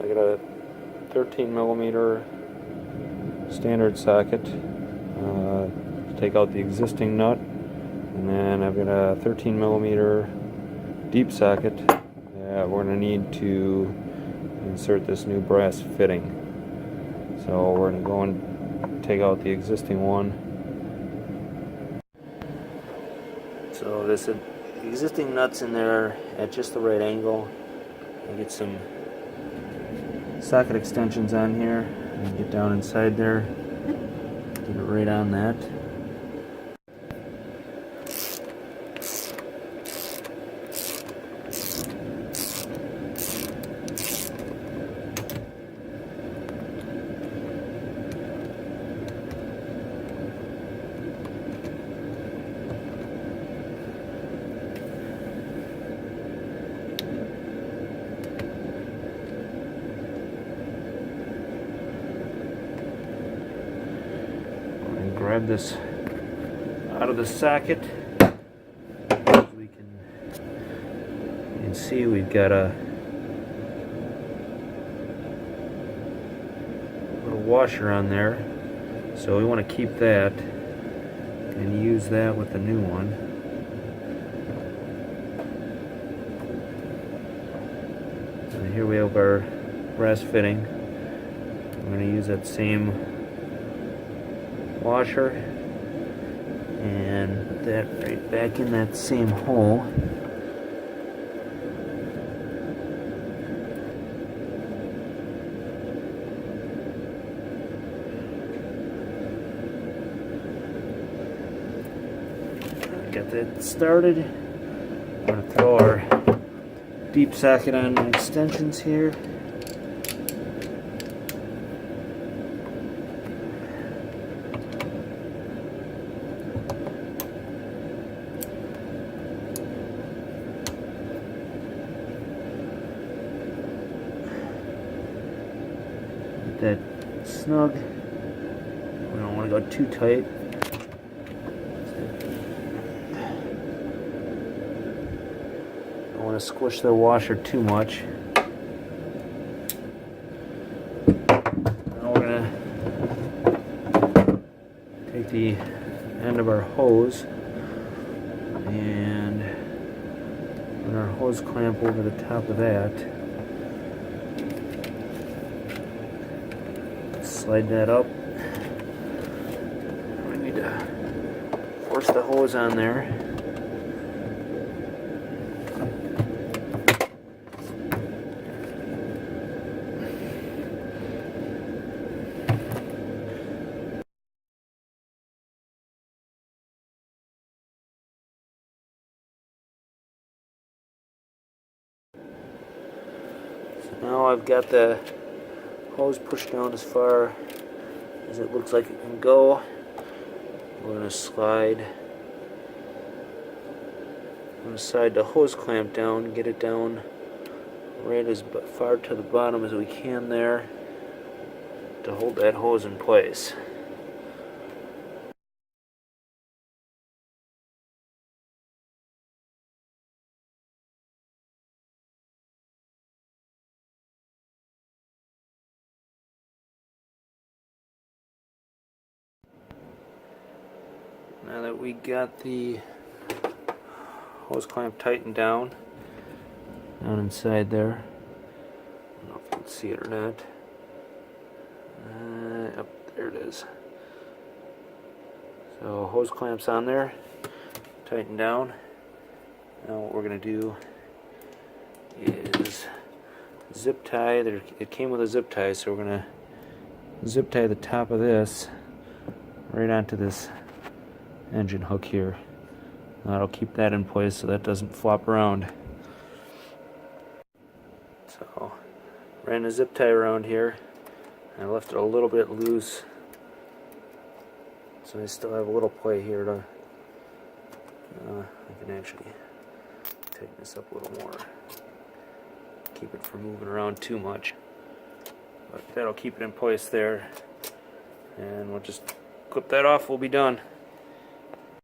I got a 13 millimeter standard socket. Take out the existing nut, and then I've got a 13 millimeter deep socket that we're going to need to insert this new brass fitting. So we're going to go and take out the existing one. So this existing nut's in there at just the right angle. I get some socket extensions on here and get down inside there, get it right on that. Grab this out of the socket. You can see we've got a little washer on there, so we want to keep that and use that with the new one. And here we have our brass fitting. I'm going to use that same washer and put that right back in that same hole. Got that started. I'm going to throw our deep socket on my extensions here. That snug. We don't want to go too tight. Don't want to squish the washer too much. Now we're going to take the end of our hose and run our hose clamp over the top of that. Slide that up. We need to force the hose on there. So now I've got the hose pushed down as far as it looks like it can go. We're going to slide the hose clamp down, get it down right as far to the bottom as we can there to hold that hose in place. Now that we got the hose clamp tightened down inside there, I don't know if you can see it or not. Yep, there it is. So hose clamps on there, tightened down. Now what we're going to do is zip tie. It came with a zip tie, so we're going to zip tie the top of this right onto this engine hook here. That'll keep that in place so that doesn't flop around. So ran a zip tie around here. I left it a little bit loose, so I still have a little play here to I can actually tighten this up a little more, keep it from moving around too much, but that'll keep it in place there, and we'll just clip that off. We'll be done.